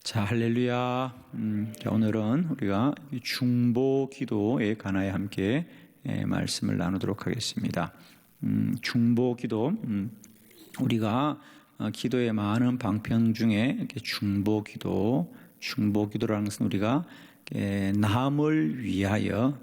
자, 할렐루야. 자, 오늘은 우리가 중보 기도에 관하여 함께 말씀을 나누도록 하겠습니다. 중보 기도, 우리가 기도의 많은 방편 중에 중보 기도라는 것은 우리가 남을 위하여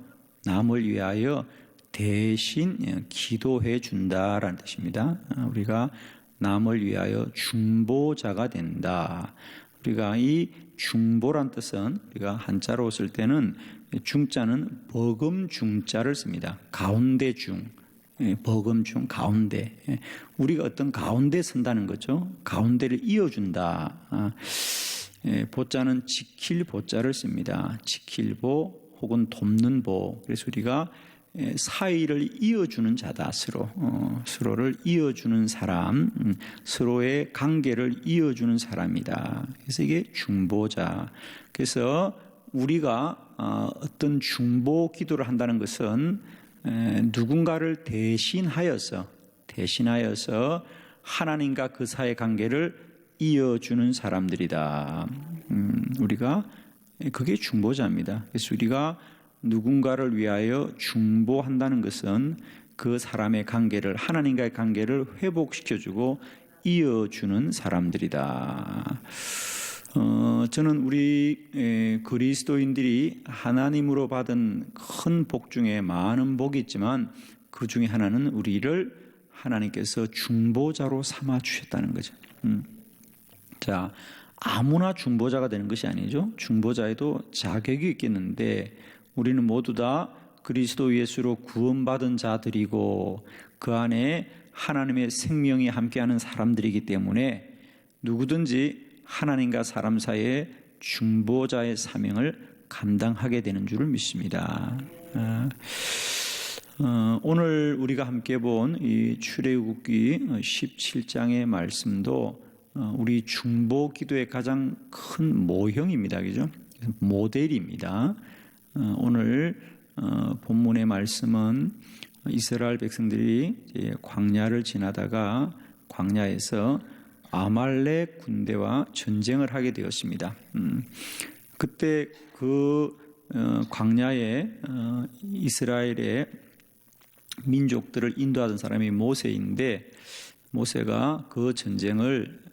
대신 기도해 준다라는 뜻입니다. 우리가 남을 위하여 중보자가 된다. 우리가 이 중보란 뜻은 우리가 한자로 쓸 때는 중자는 버금 중자를 씁니다. 가운데 중, 버금 중, 가운데. 우리가 어떤 가운데 선다는 거죠. 가운데를 이어준다. 보자는 지킬 보자를 씁니다. 지킬보 혹은 돕는 보. 그래서 우리가 사이를 이어주는 자다. 서로를 이어주는 사람, 서로의 관계를 이어주는 사람이다. 그래서 이게 중보자. 그래서 우리가 어떤 중보 기도를 한다는 것은 누군가를 대신하여서 하나님과 그 사이의 관계를 이어주는 사람들이다. 우리가 그게 중보자입니다. 그래서 우리가 누군가를 위하여 중보한다는 것은 그 사람의 관계를, 하나님과의 관계를 회복시켜주고 이어주는 사람들이다. 저는 우리 그리스도인들이 하나님으로 받은 큰 복 중에 많은 복이 있지만 그 중에 하나는 우리를 하나님께서 중보자로 삼아 주셨다는 거죠. 자, 아무나 중보자가 되는 것이 아니죠. 중보자에도 자격이 있겠는데 우리는 모두 다 그리스도 예수로 구원받은 자들이고 그 안에 하나님의 생명이 함께하는 사람들이기 때문에 누구든지 하나님과 사람 사이에 중보자의 사명을 감당하게 되는 줄을 믿습니다. 오늘 우리가 함께 본 이 출애굽기 17장의 말씀도 우리 중보 기도의 가장 큰 모형입니다. 그죠? 모델입니다. 오늘 본문의 말씀은 이스라엘 백성들이 광야를 지나다가 광야에서 아말렉 군대와 전쟁을 하게 되었습니다. 그때 그 광야에 이스라엘의 민족들을 인도하던 사람이 모세인데 모세가 그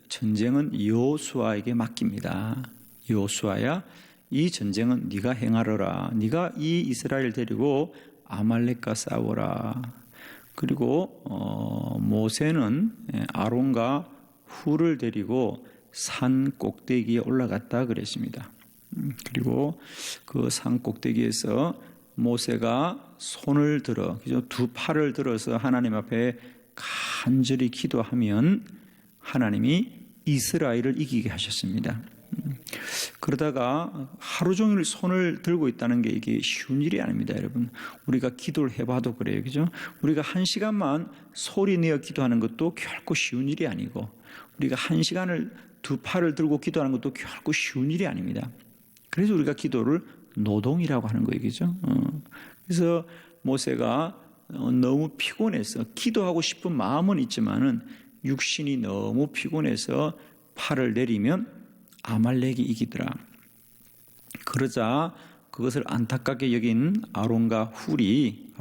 전쟁은 여호수아에게 맡깁니다. 여호수아야, 이 전쟁은 네가 행하러라. 네가 이 이스라엘 데리고 아말렉과 싸워라. 그리고 모세는 아론과 훌을 데리고 산 꼭대기에 올라갔다 그랬습니다. 그리고 그 산 꼭대기에서 모세가 손을 들어, 두 팔을 들어서 하나님 앞에 간절히 기도하면 하나님이 이스라엘을 이기게 하셨습니다. 그러다가 하루 종일 손을 들고 있다는 게 이게 쉬운 일이 아닙니다, 여러분. 우리가 기도를 해봐도 그래요, 그죠? 우리가 1시간만 소리 내어 기도하는 것도 결코 쉬운 일이 아니고, 우리가 1시간을 두 팔을 들고 기도하는 것도 결코 쉬운 일이 아닙니다. 그래서 우리가 기도를 노동이라고 하는 거예요, 그죠? 그래서 모세가 너무 피곤해서 기도하고 싶은 마음은 있지만은 육신이 너무 피곤해서 팔을 내리면 아말렉이 이기더라. 그러자 그것을 안타깝게 여긴 아론과 훌이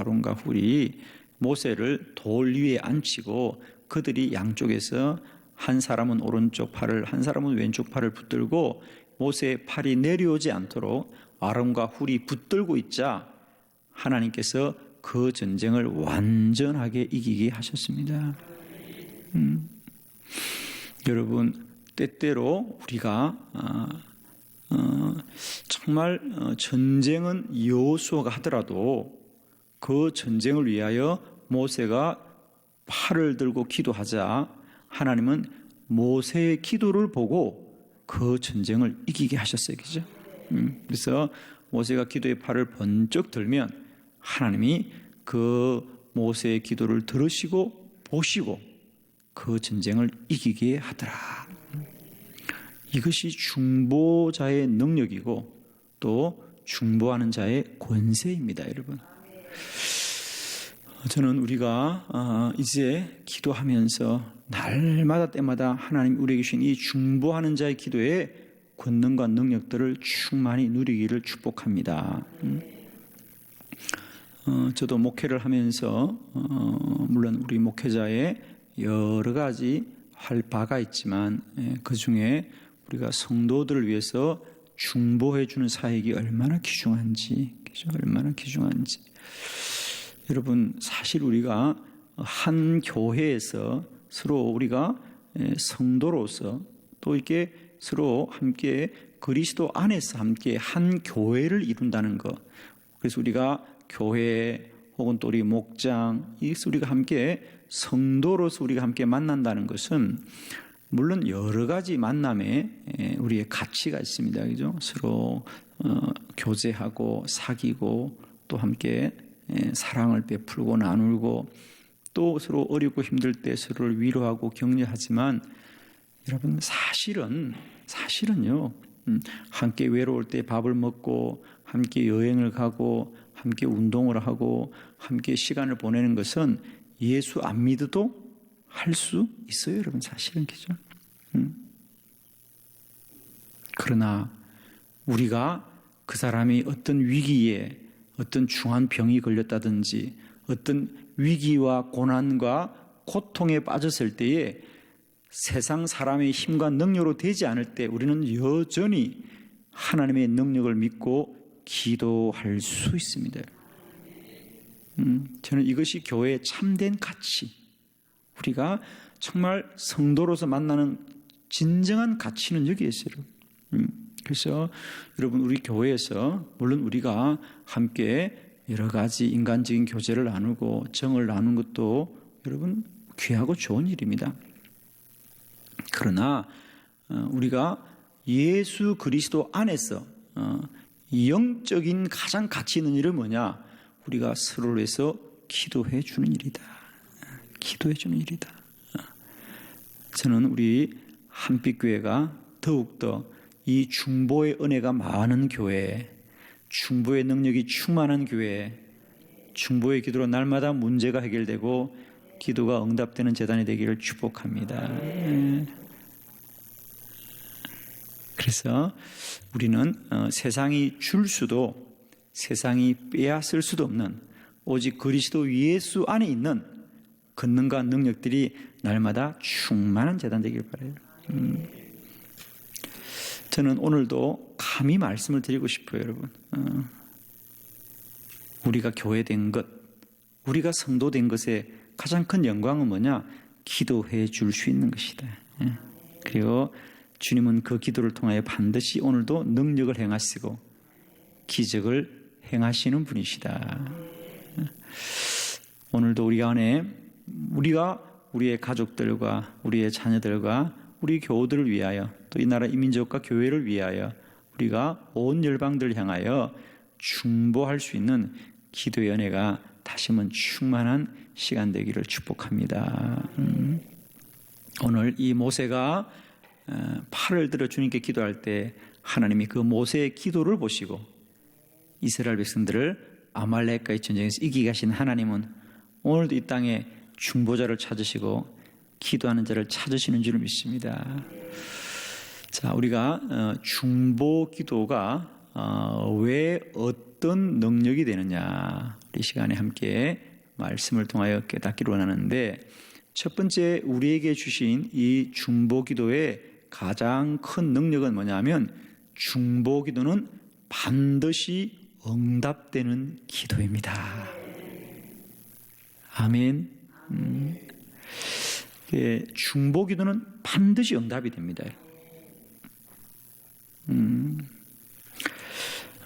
모세를 돌 위에 앉히고 그들이 양쪽에서 한 사람은 오른쪽 팔을, 한 사람은 왼쪽 팔을 붙들고 모세의 팔이 내려오지 않도록 아론과 훌이 붙들고 있자 하나님께서 그 전쟁을 완전하게 이기게 하셨습니다. 여러분, 때때로 우리가 정말 전쟁은 여호수아가 하더라도 그 전쟁을 위하여 모세가 팔을 들고 기도하자 하나님은 모세의 기도를 보고 그 전쟁을 이기게 하셨어요. 그죠? 그래서 모세가 기도의 팔을 번쩍 들면 하나님이 그 모세의 기도를 들으시고 보시고 그 전쟁을 이기게 하더라. 이것이 중보자의 능력이고 또 중보하는 자의 권세입니다, 여러분. 저는 우리가 이제 기도하면서 날마다 때마다 하나님 우리에게 주신 이 중보하는 자의 기도에 권능과 능력들을 충만히 누리기를 축복합니다. 저도 목회를 하면서 물론 우리 목회자의 여러 가지 할 바가 있지만 그 중에 우리가 성도들을 위해서 중보해 주는 사역이 얼마나 귀중한지, 여러분, 사실 우리가 한 교회에서 서로 우리가 성도로서 또 이렇게 서로 함께 그리스도 안에서 함께 한 교회를 이룬다는 것. 그래서 우리가 교회 혹은 또 우리 목장, 우리가 함께 성도로서 우리가 함께 만난다는 것은 물론 여러 가지 만남에 우리의 가치가 있습니다. 그죠? 서로 교제하고 사귀고 또 함께 사랑을 베풀고 나누고 또 서로 어렵고 힘들 때 서로를 위로하고 격려하지만 여러분 사실은요 함께 외로울 때 밥을 먹고 함께 여행을 가고 함께 운동을 하고 함께 시간을 보내는 것은 예수 안 믿어도 할 수 있어요, 여러분. 사실은 그죠? 그러나 우리가 그 사람이 어떤 위기에 어떤 중한 병이 걸렸다든지 어떤 위기와 고난과 고통에 빠졌을 때에 세상 사람의 힘과 능력으로 되지 않을 때 우리는 여전히 하나님의 능력을 믿고 기도할 수 있습니다. 저는 이것이 교회의 참된 가치, 우리가 정말 성도로서 만나는 진정한 가치는 여기에 있어요. 그래서 여러분 우리 교회에서 물론 우리가 함께 여러 가지 인간적인 교제를 나누고 정을 나누는 것도 여러분 귀하고 좋은 일입니다. 그러나 우리가 예수 그리스도 안에서 영적인 가장 가치 있는 일은 뭐냐? 우리가 서로를 위해서 기도해 주는 일이다. 기도해 주는 일이다. 저는 우리 한빛교회가 더욱더 이 중보의 은혜가 많은 교회, 중보의 능력이 충만한 교회, 중보의 기도로 날마다 문제가 해결되고 기도가 응답되는 재단이 되기를 축복합니다. 그래서 우리는 세상이 줄 수도 세상이 빼앗을 수도 없는 오직 그리스도 예수 안에 있는 권능과 능력들이 날마다 충만한 재단 되길 바라요. 저는 오늘도 감히 말씀을 드리고 싶어요, 여러분. 우리가 교회된 것, 우리가 성도된 것의 가장 큰 영광은 뭐냐? 기도해 줄 수 있는 것이다. 그리고 주님은 그 기도를 통하여 반드시 오늘도 능력을 행하시고 기적을 행하시는 분이시다. 오늘도 우리 안에 우리가 우리의 가족들과 우리의 자녀들과 우리 교우들을 위하여 또 이 나라 이민족과 교회를 위하여 우리가 온 열방들을 향하여 중보할 수 있는 기도의 은혜가 다시 한번 충만한 시간 되기를 축복합니다. 오늘 이 모세가 팔을 들어 주님께 기도할 때 하나님이 그 모세의 기도를 보시고 이스라엘 백성들을 아말렉과의 전쟁에서 이기게 하신 하나님은 오늘도 이 땅에 중보자를 찾으시고 기도하는 자를 찾으시는 줄 믿습니다. 자, 우리가 중보 기도가 왜 어떤 능력이 되느냐, 이 시간에 함께 말씀을 통하여 깨닫기로 원하는데, 첫 번째 우리에게 주신 이 중보 기도의 가장 큰 능력은 뭐냐면 중보 기도는 반드시 응답되는 기도입니다. 아멘. 중보 기도는 반드시 응답이 됩니다.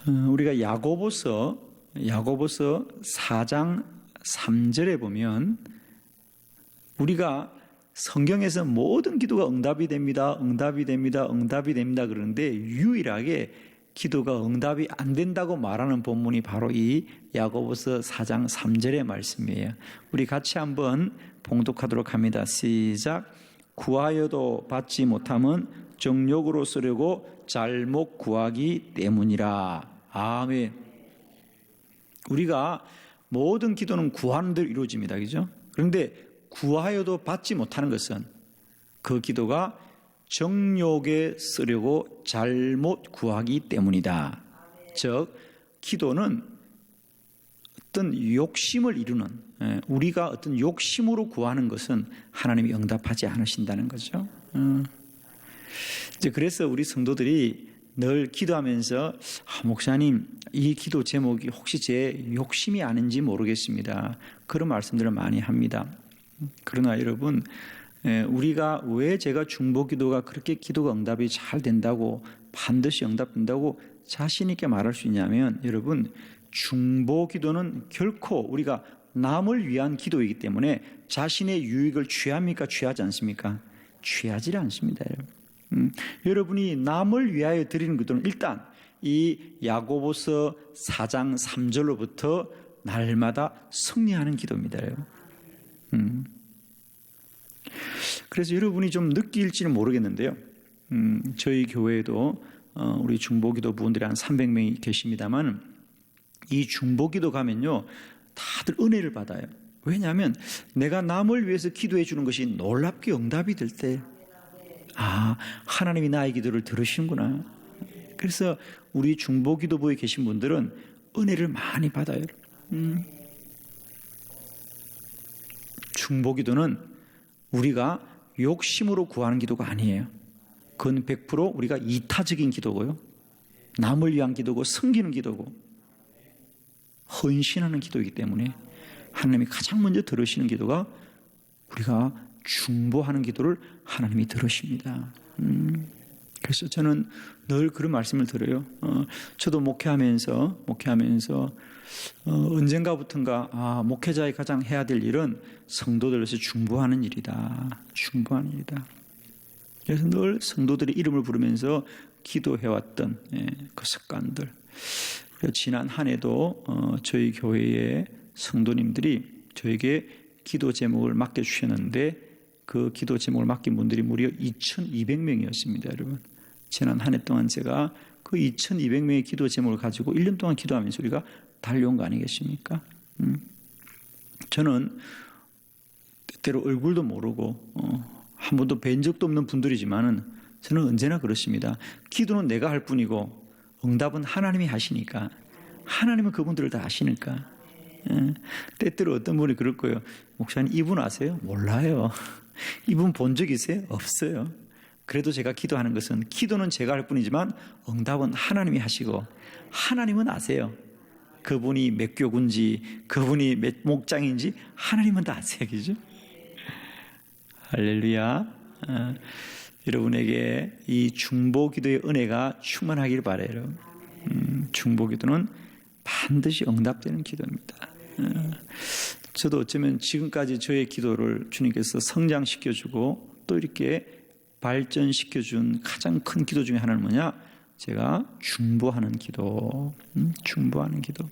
우리가 야고보서 4장 3절에 보면 우리가 성경에서 모든 기도가 응답이 됩니다. 그러는데 유일하게 기도가 응답이 안 된다고 말하는 본문이 바로 이 야고보서 4장 3절의 말씀이에요. 우리 같이 한번 봉독하도록 합니다. 시작. 구하여도 받지 못함은 정욕으로 쓰려고 잘못 구하기 때문이라. 아멘. 우리가 모든 기도는 구하는 대로 이루어집니다. 그죠? 그런데 구하여도 받지 못하는 것은 그 기도가 정욕에 쓰려고 잘못 구하기 때문이다. 즉 기도는 어떤 욕심을 이루는, 우리가 어떤 욕심으로 구하는 것은 하나님이 응답하지 않으신다는 거죠. 이제 그래서 우리 성도들이 늘 기도하면서 목사님 이 기도 제목이 혹시 제 욕심이 아닌지 모르겠습니다. 그런 말씀들을 많이 합니다. 그러나 여러분, 우리가 왜 제가 중보기도가 그렇게 기도가 응답이 잘 된다고, 반드시 응답된다고 자신 있게 말할 수 있냐면, 여러분, 중보기도는 결코 우리가 남을 위한 기도이기 때문에 자신의 유익을 취합니까? 취하지 않습니까? 취하지 않습니다. 여러분이 남을 위하여 드리는 기도는 일단 이 야고보서 4장 3절로부터 날마다 승리하는 기도입니다. 그래서 여러분이 좀 느낄지는 모르겠는데요. 저희 교회에도 우리 중보기도 부원들이 한 300명이 계십니다만, 이 중보기도 가면요 다들 은혜를 받아요. 왜냐하면 내가 남을 위해서 기도해 주는 것이 놀랍게 응답이 될 때, 하나님이 나의 기도를 들으시는구나. 그래서 우리 중보기도부에 계신 분들은 은혜를 많이 받아요. 중보기도는 우리가 욕심으로 구하는 기도가 아니에요. 그건 100% 우리가 이타적인 기도고요, 남을 위한 기도고, 섬기는 기도고, 헌신하는 기도이기 때문에 하나님이 가장 먼저 들으시는 기도가, 우리가 중보하는 기도를 하나님이 들으십니다. 그래서 저는 늘 그런 말씀을 드려요. 저도 목회하면서 언젠가부턴가 목회자의 가장 해야 될 일은 성도들에서 중보하는 일이다. 중보하는 일이다. 그래서 늘 성도들의 이름을 부르면서 기도해왔던 그 습관들. 지난 한 해도 저희 교회의 성도님들이 저에게 기도 제목을 맡겨주셨는데, 그 기도 제목을 맡긴 분들이 무려 2,200명이었습니다. 여러분, 지난 한 해 동안 제가 그 2,200명의 기도 제목을 가지고 1년 동안 기도하면서 우리가 달려온 거 아니겠습니까? 저는 때때로 얼굴도 모르고 한 번도 뵌 적도 없는 분들이지만은 저는 언제나 그렇습니다. 기도는 내가 할 뿐이고 응답은 하나님이 하시니까, 하나님은 그분들을 다 아시니까. 때때로 어떤 분이 그럴 거예요. 목사님 이분 아세요? 몰라요. 이분 본 적 있어요? 없어요. 그래도 제가 기도하는 것은, 기도는 제가 할 뿐이지만 응답은 하나님이 하시고, 하나님은 아세요. 그분이 몇 교군지, 그분이 몇 목장인지 하나님은 다 아세요. 그죠? 할렐루야. 여러분에게 이 중보기도의 은혜가 충만하길 바라요. 중보기도는 반드시 응답되는 기도입니다. 저도 어쩌면 지금까지 저의 기도를 주님께서 성장시켜주고 또 이렇게 발전시켜준 가장 큰 기도 중에 하나는 뭐냐? 제가 중보하는 기도. 중보하는 기도.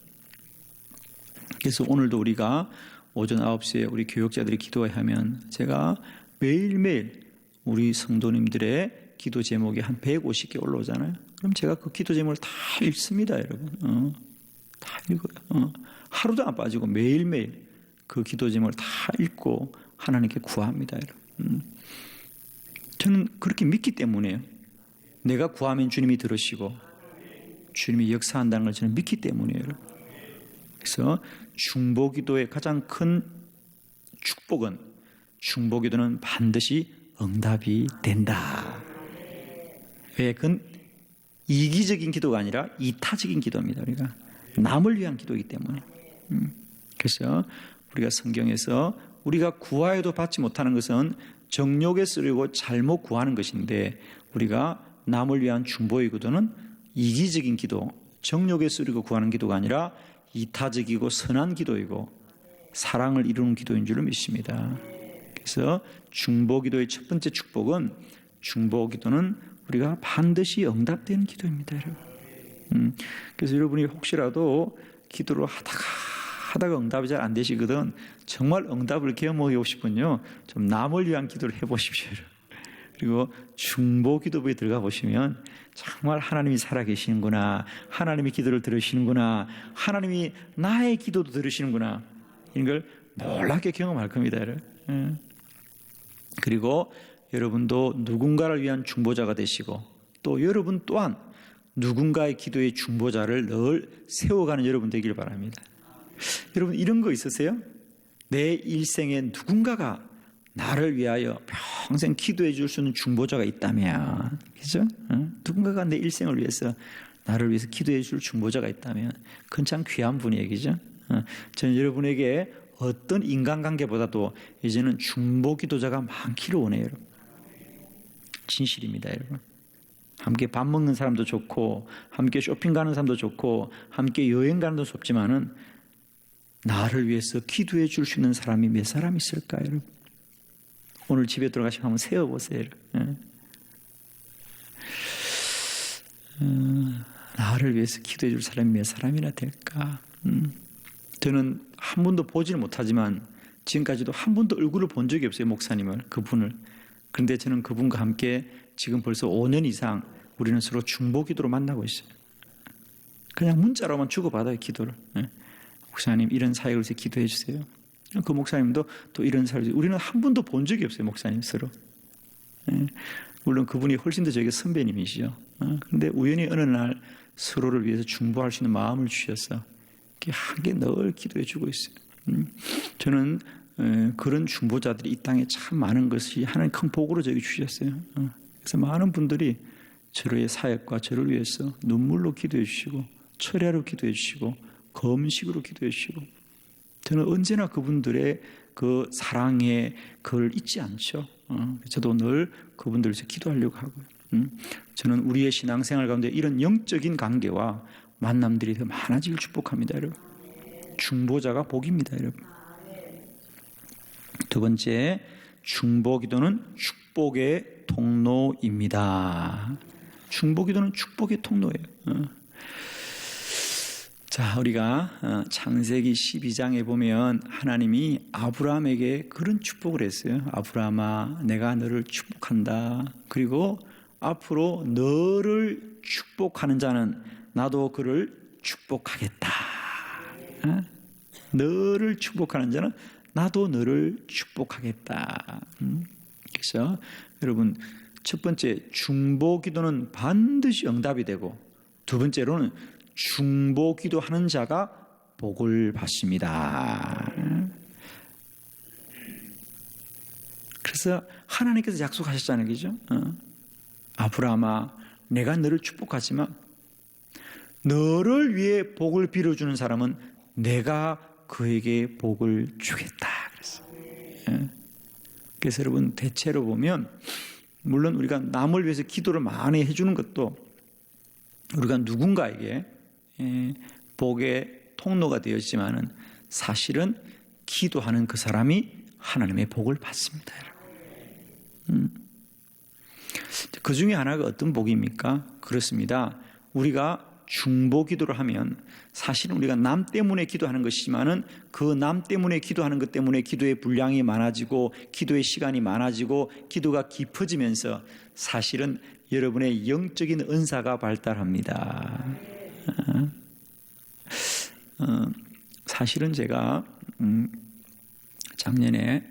그래서 오늘도 우리가 오전 9시에 우리 교역자들이 기도해야 하면 제가 매일매일 우리 성도님들의 기도 제목이 한 150개 올라오잖아요. 그럼 제가 그 기도 제목을 다 읽습니다, 여러분. 다 읽어요. 하루도 안 빠지고 매일매일 그 기도 제목을 다 읽고 하나님께 구합니다, 여러분. 저는 그렇게 믿기 때문에요. 내가 구하면 주님이 들으시고 주님이 역사한다는 걸 저는 믿기 때문이에요, 여러분. 그래서 중보기도의 가장 큰 축복은, 중보기도는 반드시 응답이 된다. 왜? 그건 이기적인 기도가 아니라 이타적인 기도입니다. 우리가 남을 위한 기도이기 때문에. 그래서 우리가 성경에서 우리가 구하여도 받지 못하는 것은 정욕에 쓰려고 잘못 구하는 것인데, 우리가 남을 위한 중보의 기도는 이기적인 기도, 정욕에 쓰려고 구하는 기도가 아니라 이타적이고 선한 기도이고 사랑을 이루는 기도인 줄을 믿습니다. 그래서 중보기도의 첫 번째 축복은, 중보기도는 우리가 반드시 응답되는 기도입니다, 여러분. 그래서 여러분이 혹시라도 기도를 하다가 응답이 잘 안 되시거든, 정말 응답을 경험하고 싶으면요, 좀 남을 위한 기도를 해보십시오. 그리고 중보기도부에 들어가 보시면 정말 하나님이 살아계시는구나, 하나님이 기도를 들으시는구나, 하나님이 나의 기도도 들으시는구나, 이런 걸 놀랍게 경험할 겁니다, 여러분. 그리고 여러분도 누군가를 위한 중보자가 되시고 또 여러분 또한 누군가의 기도의 중보자를 늘 세워가는 여러분 되길 바랍니다. 여러분 이런 거 있으세요? 내 일생에 누군가가 나를 위하여 평생 기도해 줄 수 있는 중보자가 있다면, 그죠? 누군가가 내 일생을 위해서 나를 위해서 기도해 줄 중보자가 있다면 그건 참 귀한 분이에요, 그죠? 저는 여러분에게 어떤 인간관계보다도 이제는 중보 기도자가 많기를 원해요, 여러분. 진실입니다, 여러분. 함께 밥 먹는 사람도 좋고 함께 쇼핑 가는 사람도 좋고 함께 여행 가는 사람도 좋지만은 나를 위해서 기도해 줄 수 있는 사람이 몇 사람 있을까요, 여러분? 오늘 집에 들어가시면 한번 세어보세요. 나를 위해서 기도해 줄 사람이 몇 사람이나 될까? 저는 한 번도 보지를 못하지만 지금까지도 한 번도 얼굴을 본 적이 없어요, 목사님을, 그분을. 그런데 저는 그분과 함께 지금 벌써 5년 이상 우리는 서로 중보 기도로 만나고 있어요. 그냥 문자로만 주고받아요, 기도를. 목사님 이런 사역을 위해서 기도해 주세요. 그 목사님도 또 이런 사역을, 우리는 한 번도 본 적이 없어요, 목사님 서로. 물론 그분이 훨씬 더 저에게 선배님이시죠. 그런데 우연히 어느 날 서로를 위해서 중보할 수 있는 마음을 주셔서 함께 늘 기도해 주고 있어요. 저는 그런 중보자들이 이 땅에 참 많은 것이 하나님 큰 복으로 저에게 주셨어요. 그래서 많은 분들이 저의 사역과 저를 위해서 눈물로 기도해 주시고 철야로 기도해 주시고 금식으로 기도해 주시고, 저는 언제나 그분들의 그 사랑의 그걸 잊지 않죠. 저도 늘 그분들 위해서 기도하려고 하고요. 저는 우리의 신앙생활 가운데 이런 영적인 관계와 만남들이 더 많아지길 축복합니다, 여러분. 중보자가 복입니다, 여러분. 두 번째, 중보기도는 축복의 통로입니다. 중보기도는 축복의 통로예요. 자, 우리가 창세기 12장에 보면 하나님이 아브라함에게 그런 축복을 했어요. 아브라함아, 내가 너를 축복한다. 그리고 앞으로 너를 축복하는 자는 나도 그를 축복하겠다. 너를 축복하는 자는 나도 너를 축복하겠다. 그래서 여러분, 첫 번째, 중보 기도는 반드시 응답이 되고, 두 번째로는 중보 기도하는 자가 복을 받습니다. 그래서 하나님께서 약속하셨잖아요, 그죠? 아브라함아, 내가 너를 축복하지만 너를 위해 복을 빌어주는 사람은 내가 그에게 복을 주겠다. 그래서 여러분, 대체로 보면 물론 우리가 남을 위해서 기도를 많이 해주는 것도 우리가 누군가에게 복의 통로가 되었지만은 사실은 기도하는 그 사람이 하나님의 복을 받습니다. 그 중에 하나가 어떤 복입니까? 그렇습니다. 우리가 중보 기도를 하면 사실은 우리가 남 때문에 기도하는 것이지만은 그 남 때문에 기도하는 것 때문에 기도의 분량이 많아지고 기도의 시간이 많아지고 기도가 깊어지면서 사실은 여러분의 영적인 은사가 발달합니다. 사실은 제가 작년에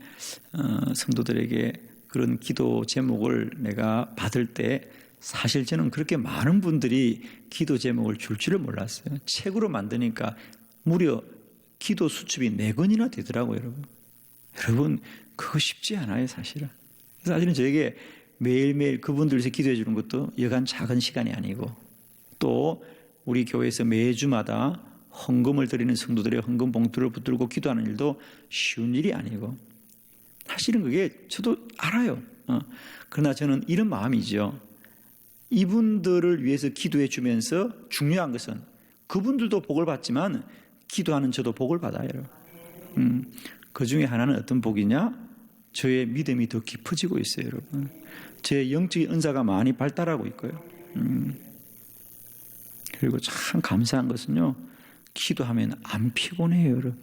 성도들에게 그런 기도 제목을 내가 받을 때 사실 저는 그렇게 많은 분들이 기도 제목을 줄 줄을 몰랐어요. 책으로 만드니까 무려 기도 수첩이 4권이나 되더라고요, 여러분. 여러분, 그거 쉽지 않아요, 사실은. 사실은 저에게 매일매일 그분들 위해서 기도해 주는 것도 여간 작은 시간이 아니고, 또 우리 교회에서 매주마다 헌금을 드리는 성도들의 헌금 봉투를 붙들고 기도하는 일도 쉬운 일이 아니고, 사실은 그게 저도 알아요. 그러나 저는 이런 마음이죠. 이분들을 위해서 기도해 주면서 중요한 것은 그분들도 복을 받지만 기도하는 저도 복을 받아요. 그 중에 하나는 어떤 복이냐? 저의 믿음이 더 깊어지고 있어요, 여러분. 제 영적인 은사가 많이 발달하고 있고요. 그리고 참 감사한 것은요, 기도하면 안 피곤해요, 여러분.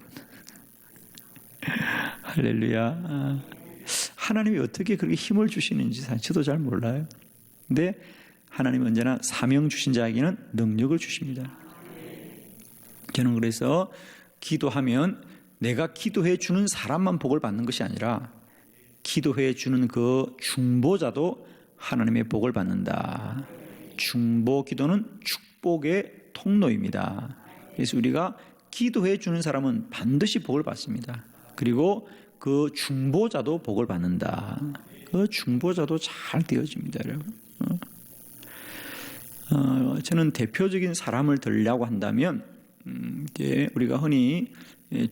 할렐루야. 하나님이 어떻게 그렇게 힘을 주시는지 사실 저도 잘 몰라요. 근데 하나님은 언제나 사명 주신 자에게는 능력을 주십니다. 저는 그래서 기도하면 내가 기도해 주는 사람만 복을 받는 것이 아니라 기도해 주는 그 중보자도 하나님의 복을 받는다. 중보 기도는 축복의 통로입니다. 그래서 우리가 기도해 주는 사람은 반드시 복을 받습니다. 그리고 그 중보자도 복을 받는다. 그 중보자도 잘 되어집니다, 여러분. 저는 대표적인 사람을 들려고 한다면, 이제 우리가 흔히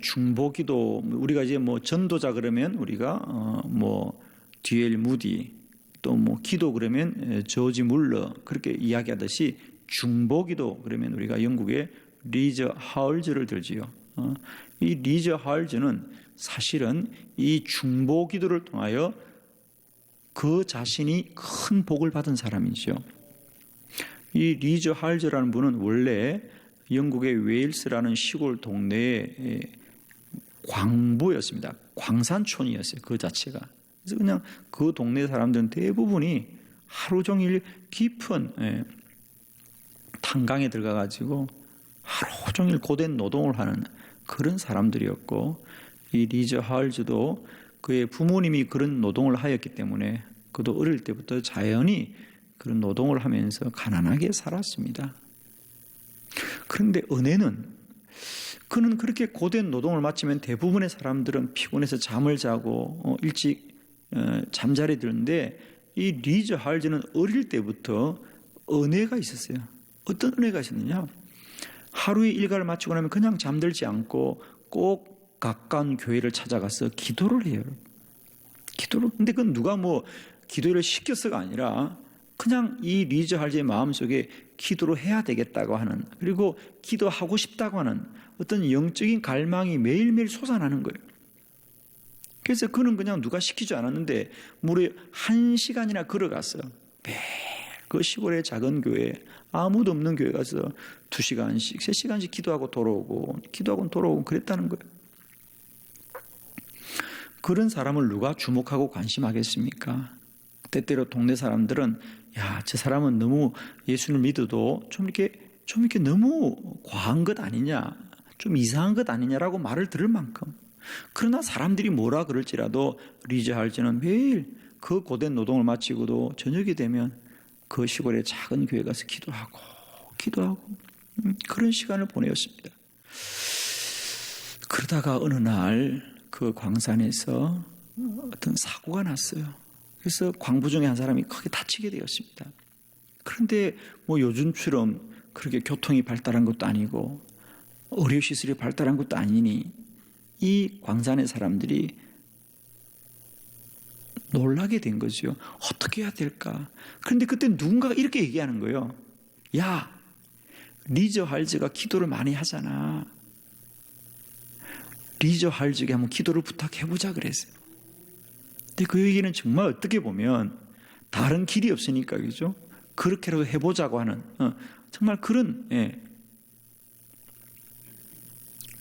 중보기도, 우리가 이제 뭐 전도자 그러면 우리가 뭐 D.L. 무디, 또 뭐 기도 그러면 조지 물러 그렇게 이야기하듯이 중보기도 그러면 우리가 영국의 리저 하얼즈를 들지요. 이 리저 하얼즈는 사실은 이 중보기도를 통하여 그 자신이 큰 복을 받은 사람이죠. 이 리저 하얼즈라는 분은 원래 영국의 웨일스라는 시골 동네의 광부였습니다. 광산촌이었어요. 그 자체가. 그래서 그냥 그 동네 사람들은 대부분이 하루 종일 깊은 탄강에 들어가가지고 하루 종일 고된 노동을 하는 그런 사람들이었고, 이 리저 하얼즈도 그의 부모님이 그런 노동을 하였기 때문에 그도 어릴 때부터 자연히 그런 노동을 하면서 가난하게 살았습니다. 그런데 은혜는, 그는 그렇게 고된 노동을 마치면 대부분의 사람들은 피곤해서 잠을 자고 일찍 잠자리에 드는데, 이 리저 하얼즈는 어릴 때부터 은혜가 있었어요. 어떤 은혜가 있었느냐? 하루의 일과를 마치고 나면 그냥 잠들지 않고 꼭 가까운 교회를 찾아가서 기도를 해요. 기도를. 근데 그건 누가 뭐 기도를 시켰어가 아니라 그냥 이 리저 하얼즈의 마음속에 기도를 해야 되겠다고 하는, 그리고 기도하고 싶다고 하는 어떤 영적인 갈망이 매일매일 솟아나는 거예요. 그래서 그는 그냥 누가 시키지 않았는데 무려 1시간이나 걸어갔어요. 매일 그 시골의 작은 교회, 아무도 없는 교회 가서 2시간씩, 3시간씩 기도하고 돌아오고, 기도하고 돌아오고 그랬다는 거예요. 그런 사람을 누가 주목하고 관심하겠습니까? 때때로 동네 사람들은, 야, 저 사람은 너무 예수를 믿어도 좀 이렇게 너무 과한 것 아니냐, 좀 이상한 것 아니냐라고 말을 들을 만큼. 그러나 사람들이 뭐라 그럴지라도 리저 하얼즈는 매일 그 고된 노동을 마치고도 저녁이 되면 그 시골의 작은 교회 가서 기도하고 그런 시간을 보내었습니다. 그러다가 어느 날 그 광산에서 어떤 사고가 났어요. 그래서 광부 중에 한 사람이 크게 다치게 되었습니다. 그런데 뭐 요즘처럼 그렇게 교통이 발달한 것도 아니고 의료시설이 발달한 것도 아니니 이 광산의 사람들이 놀라게 된 거죠. 어떻게 해야 될까? 그런데 그때 누군가가 이렇게 얘기하는 거예요. 야, 리저 하얼즈가 기도를 많이 하잖아. 리저 하얼즈에게 한번 기도를 부탁해보자 그랬어요. 근데 그 얘기는 정말 어떻게 보면 다른 길이 없으니까, 그죠? 그렇게라도 해보자고 하는 정말 그런.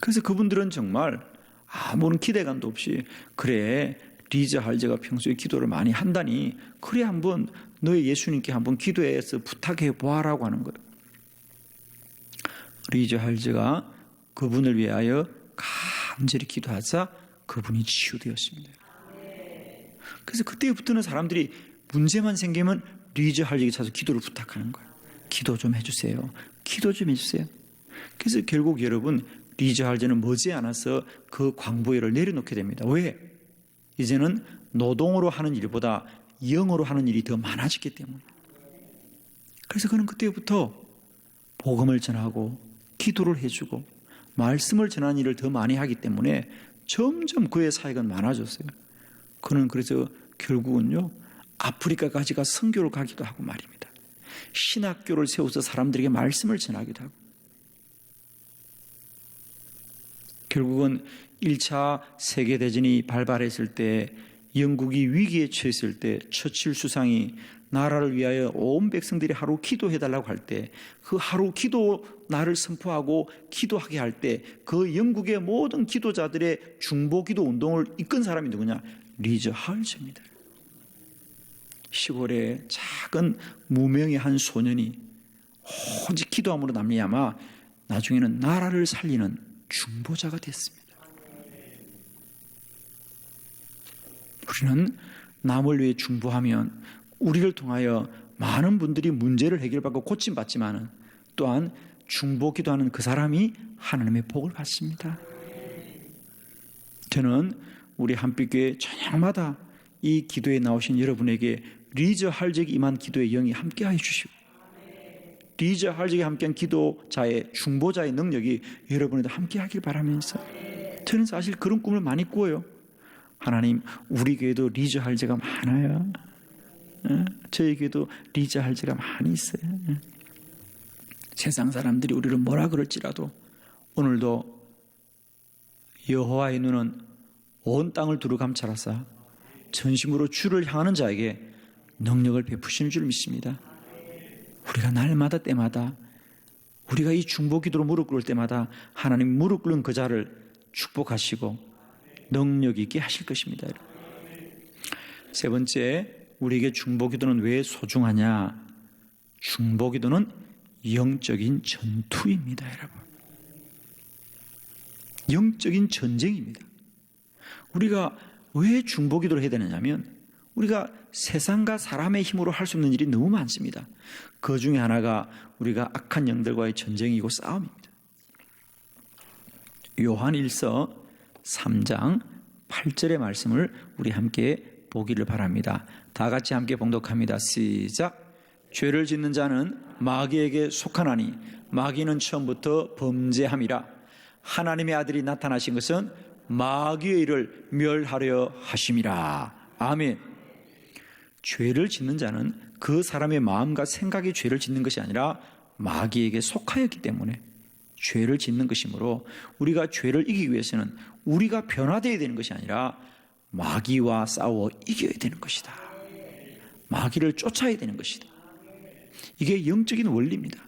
그래서 그분들은 정말 아무런 기대감도 없이, 그래, 리저 하얼즈가 평소에 기도를 많이 한다니, 그래 한번 너의 예수님께 한번 기도해서 부탁해 보아라고 하는 거예요. 리저 하얼즈가 그분을 위하여 간절히 기도하자 그분이 치유되었습니다. 그래서 그때부터는 사람들이 문제만 생기면 리저 하얼즈에게 찾아서 기도를 부탁하는 거예요. 기도 좀 해주세요. 기도 좀 해주세요. 그래서 결국 여러분, 리저 하얼즈는 머지않아서 그 광부회를 내려놓게 됩니다. 왜? 이제는 노동으로 하는 일보다 영어로 하는 일이 더 많아졌기 때문에. 그래서 그는 그때부터 복음을 전하고 기도를 해주고 말씀을 전하는 일을 더 많이 하기 때문에 점점 그의 사역은 많아졌어요. 그는 그래서 결국은요, 아프리카까지 가 선교를 가기도 하고 말입니다. 신학교를 세워서 사람들에게 말씀을 전하기도 하고. 결국은 1차 세계대전이 발발했을 때, 영국이 위기에 처했을 때 처칠 수상이 나라를 위하여 온 백성들이 하루 기도해달라고 할 때, 그 하루 기도 날을 선포하고 기도하게 할 때 그 영국의 모든 기도자들의 중보기도 운동을 이끈 사람이 누구냐? 리저 하얼즈입니다. 시골의 작은 무명의 한 소년이 오직 기도함으로 남리야마 나중에는 나라를 살리는 중보자가 됐습니다. 우리는 남을 위해 중보하면 우리를 통하여 많은 분들이 문제를 해결받고 고침받지만 또한 중보 기도하는 그 사람이 하나님의 복을 받습니다. 저는 우리 한빛교회 저녁마다 이 기도에 나오신 여러분에게 리저 할적이 임한 기도의 영이 함께하여 주시고 리저 할적이 함께한 기도자의 중보자의 능력이 여러분에도 함께하길 바라면서 저는 사실 그런 꿈을 많이 꾸어요. 하나님, 우리 교회도 리저 할제가 많아요. 저희 교회도 리저 할제가 많이 있어요. 세상 사람들이 우리를 뭐라 그럴지라도 오늘도 여호와의 눈은 온 땅을 두루 감찰하사 전심으로 주를 향하는 자에게 능력을 베푸시는 줄 믿습니다. 우리가 날마다 때마다 우리가 이 중보 기도로 무릎 꿇을 때마다 하나님 무릎 꿇는 그 자를 축복하시고 능력 있게 하실 것입니다. 세 번째, 우리에게 중보 기도는 왜 소중하냐? 중보 기도는 영적인 전투입니다, 여러분. 영적인 전쟁입니다. 우리가 왜 중보 기도를 해야 되느냐면 우리가 세상과 사람의 힘으로 할 수 없는 일이 너무 많습니다. 그 중에 하나가 우리가 악한 영들과의 전쟁이고 싸움입니다. 요한 1서 3장 8절의 말씀을 우리 함께 보기를 바랍니다. 다 같이 함께 봉독합니다. 시작. 죄를 짓는 자는 마귀에게 속하나니 마귀는 처음부터 범죄함이라. 하나님의 아들이 나타나신 것은 마귀의 일을 멸하려 하심이라. 아멘. 죄를 짓는 자는 그 사람의 마음과 생각이 죄를 짓는 것이 아니라 마귀에게 속하였기 때문에 죄를 짓는 것이므로 우리가 죄를 이기기 위해서는 우리가 변화되어야 되는 것이 아니라 마귀와 싸워 이겨야 되는 것이다. 마귀를 쫓아야 되는 것이다. 이게 영적인 원리입니다.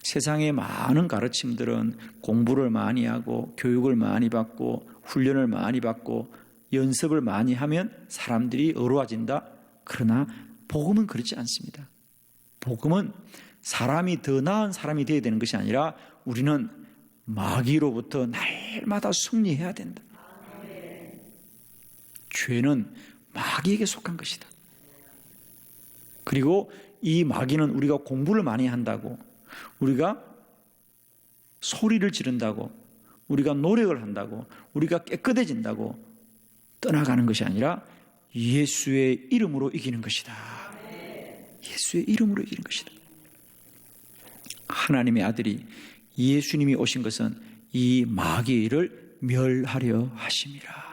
세상의 많은 가르침들은 공부를 많이 하고 교육을 많이 받고 훈련을 많이 받고 연습을 많이 하면 사람들이 의로워진다. 그러나 복음은 그렇지 않습니다. 복음은 사람이 더 나은 사람이 되어야 되는 것이 아니라 우리는 마귀로부터 날마다 승리해야 된다. 죄는 마귀에게 속한 것이다. 그리고 이 마귀는 우리가 공부를 많이 한다고, 우리가 소리를 지른다고, 우리가 노력을 한다고, 우리가 깨끗해진다고 떠나가는 것이 아니라 예수의 이름으로 이기는 것이다. 예수의 이름으로 이기는 것이다. 하나님의 아들이 예수님이 오신 것은 이 마귀의 일을 멸하려 하심이라.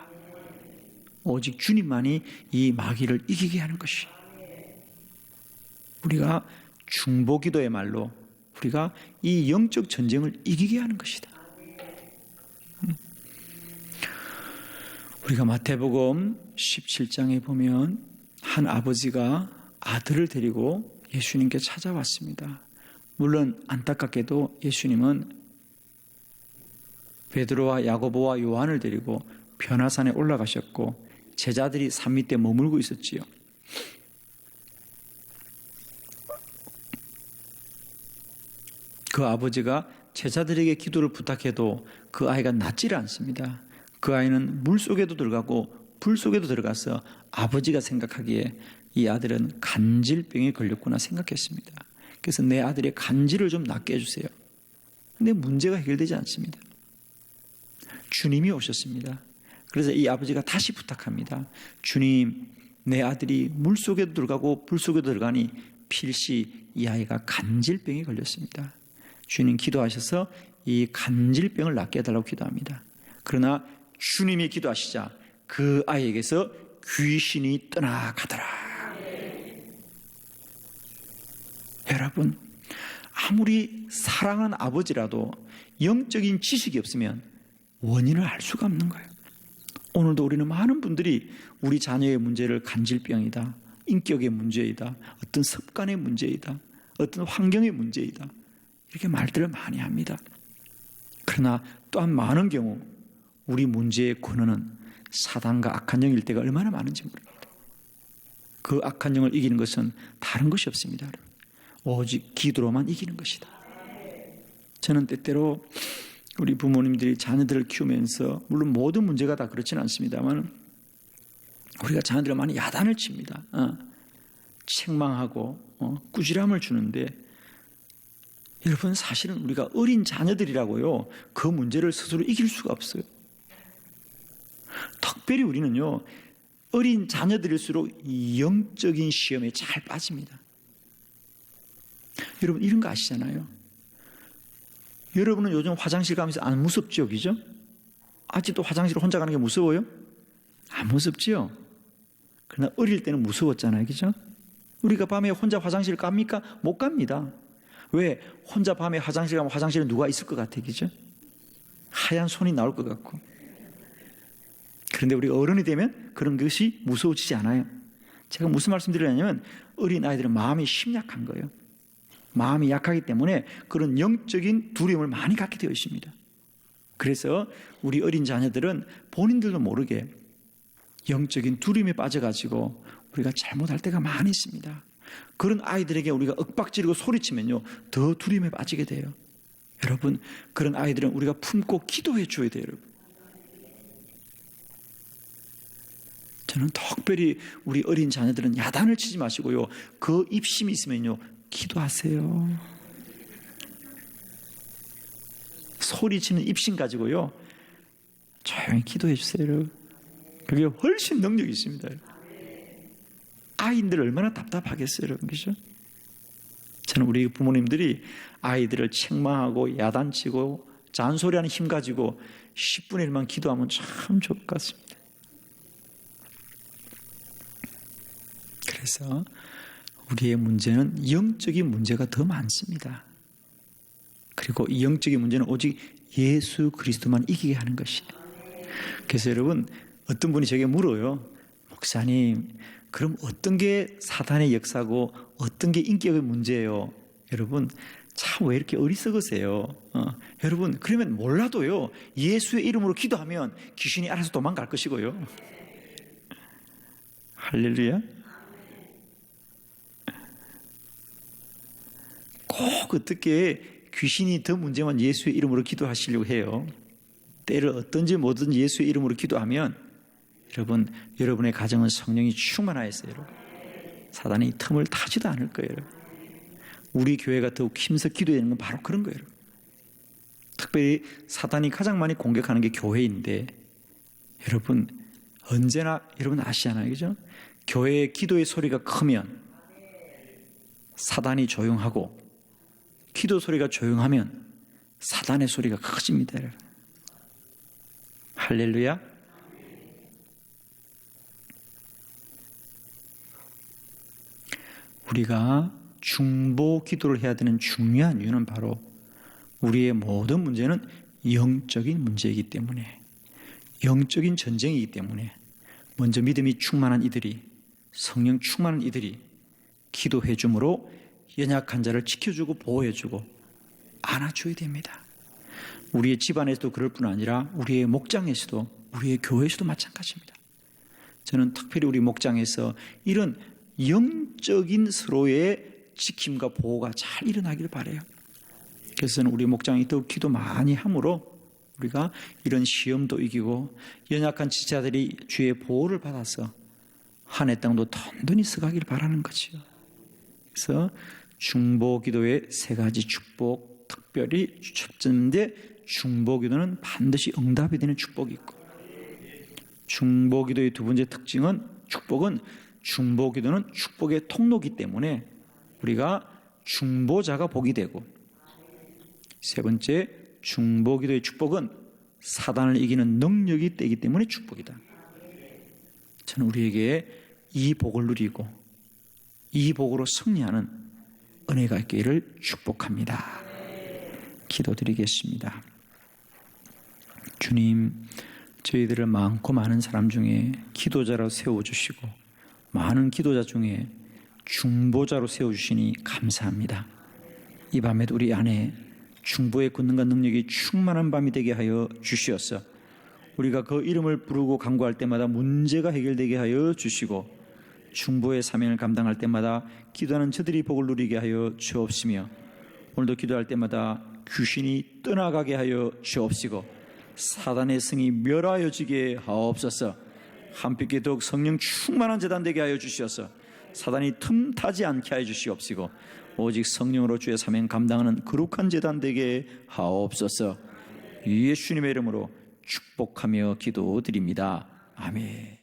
오직 주님만이 이 마귀를 이기게 하는 것이. 우리가 중보기도의 말로 우리가 이 영적 전쟁을 이기게 하는 것이다. 우리가 마태복음 17장에 보면 한 아버지가 아들을 데리고 예수님께 찾아왔습니다. 물론 안타깝게도 예수님은 베드로와 야고보와 요한을 데리고 변화산에 올라가셨고 제자들이 산 밑에 머물고 있었지요. 그 아버지가 제자들에게 기도를 부탁해도 그 아이가 낫지를 않습니다. 그 아이는 물 속에도 들어가고 불 속에도 들어가서 아버지가 생각하기에 이 아들은 간질병에 걸렸구나 생각했습니다. 그래서 내 아들의 간질을 좀 낫게 해주세요. 근데 문제가 해결되지 않습니다. 주님이 오셨습니다. 그래서 이 아버지가 다시 부탁합니다. 주님, 내 아들이 물 속에도 들어가고 불 속에도 들어가니 필시 이 아이가 간질병에 걸렸습니다. 주님 기도하셔서 이 간질병을 낫게 해달라고 기도합니다. 그러나 주님이 기도하시자 그 아이에게서 귀신이 떠나가더라. 여러분, 아무리 사랑하는 아버지라도 영적인 지식이 없으면 원인을 알 수가 없는 거예요. 오늘도 우리는 많은 분들이 우리 자녀의 문제를 간질병이다, 인격의 문제이다, 어떤 습관의 문제이다, 어떤 환경의 문제이다, 이렇게 말들을 많이 합니다. 그러나 또한 많은 경우 우리 문제의 근원은 사단과 악한 영일 때가 얼마나 많은지 모릅니다. 그 악한 영을 이기는 것은 다른 것이 없습니다. 오직 기도로만 이기는 것이다. 저는 때때로 우리 부모님들이 자녀들을 키우면서 물론 모든 문제가 다 그렇지는 않습니다만 우리가 자녀들을 많이 야단을 칩니다. 책망하고 꾸지람을 주는데, 여러분 사실은 우리가 어린 자녀들이라고요, 그 문제를 스스로 이길 수가 없어요. 특별히 우리는요, 어린 자녀들일수록 영적인 시험에 잘 빠집니다. 여러분 이런 거 아시잖아요. 여러분은 요즘 화장실 가면서 안 무섭죠, 그죠? 아직도 화장실 혼자 가는 게 무서워요? 안 무섭지요? 그러나 어릴 때는 무서웠잖아요, 그죠? 우리가 밤에 혼자 화장실 갑니까? 못 갑니다. 왜? 혼자 밤에 화장실 가면 화장실에 누가 있을 것 같아, 그죠? 하얀 손이 나올 것 같고. 그런데 우리가 어른이 되면 그런 것이 무서워지지 않아요. 제가 무슨 말씀 드리냐면, 어린 아이들은 마음이 심약한 거예요. 마음이 약하기 때문에 그런 영적인 두려움을 많이 갖게 되어 있습니다. 그래서 우리 어린 자녀들은 본인들도 모르게 영적인 두려움에 빠져가지고 우리가 잘못할 때가 많이 있습니다. 그런 아이들에게 우리가 윽박지르고 소리치면요, 더 두려움에 빠지게 돼요. 여러분, 그런 아이들은 우리가 품고 기도해 줘야 돼요, 여러분. 저는 특별히 우리 어린 자녀들은 야단을 치지 마시고요, 그 입심이 있으면요, 기도하세요. 소리치는 입심 가지고요, 조용히 기도해 주세요, 여러분. 그게 훨씬 능력이 있습니다. 아이들 얼마나 답답하겠어요, 여러분, 그죠? 저는 우리 부모님들이 아이들을 책망하고 야단치고 잔소리하는 힘 가지고 10분의 1만 기도하면 참 좋을 것 같습니다. 그래서 우리의 문제는 영적인 문제가 더 많습니다. 그리고 이 영적인 문제는 오직 예수 그리스도만 이기게 하는 것이에요. 그래서 여러분, 어떤 분이 저에게 물어요. 목사님, 그럼 어떤 게 사단의 역사고 어떤 게 인격의 문제예요? 여러분, 참 왜 이렇게 어리석으세요? 여러분, 그러면 몰라도요, 예수의 이름으로 기도하면 귀신이 알아서 도망갈 것이고요. 할렐루야. 꼭 어떻게 귀신이 더 문제만 예수의 이름으로 기도하시려고 해요. 때를 어떤지 뭐든지 예수의 이름으로 기도하면 여러분, 여러분의 가정은 성령이 충만하였어요. 여러분. 사단이 틈을 타지도 않을 거예요. 여러분. 우리 교회가 더욱 힘써 기도하는 건 바로 그런 거예요. 여러분. 특별히 사단이 가장 많이 공격하는 게 교회인데, 여러분 언제나 여러분 아시잖아요, 그죠? 교회의 기도의 소리가 크면 사단이 조용하고, 기도 소리가 조용하면 사단의 소리가 커집니다, 여러분. 할렐루야. 우리가 중보 기도를 해야 되는 중요한 이유는 바로 우리의 모든 문제는 영적인 문제이기 때문에, 영적인 전쟁이기 때문에 먼저 믿음이 충만한 이들이, 성령 충만한 이들이 기도해 줌으로 연약한 자를 지켜주고 보호해주고 안아줘야 됩니다. 우리의 집안에서도 그럴 뿐 아니라 우리의 목장에서도, 우리의 교회에서도 마찬가지입니다. 저는 특별히 우리 목장에서 이런 영적인 서로의 지킴과 보호가 잘 일어나길 바라요. 그래서 저는 우리 목장이 더욱 기도 많이 함으로 우리가 이런 시험도 이기고 연약한 지체자들이 주의 보호를 받아서 한 해 땅도 든든히 서가길 바라는 거지요. 그래서 중보기도의 세 가지 축복, 특별히 첫째인데, 중보기도는 반드시 응답이 되는 축복이 있고, 중보기도의 두 번째 특징은, 축복은 중보기도는 축복의 통로이기 때문에 우리가 중보자가 복이 되고, 세 번째, 중보기도의 축복은 사단을 이기는 능력이 되기 때문에 축복이다. 저는 우리에게 이 복을 누리고 이 복으로 승리하는 은혜가 있기를 축복합니다. 기도드리겠습니다. 주님, 저희들을 많고 많은 사람 중에 기도자로 세워주시고 많은 기도자 중에 중보자로 세워주시니 감사합니다. 이 밤에도 우리 안에 중보의 권능과 능력이 충만한 밤이 되게 하여 주시옵소서. 우리가 그 이름을 부르고 간구할 때마다 문제가 해결되게 하여 주시고, 중보의 사명을 감당할 때마다 기도하는 저들이 복을 누리게 하여 주옵시며, 오늘도 기도할 때마다 귀신이 떠나가게 하여 주옵시고 사단의 성이 멸하여지게 하옵소서. 한빛 더욱 성령 충만한 제단 되게 하여 주시어서 사단이 틈타지 않게 하여 주시옵시고 오직 성령으로 주의 사명 감당하는 거룩한 제단 되게 하옵소서. 예수님의 이름으로 축복하며 기도드립니다. 아멘.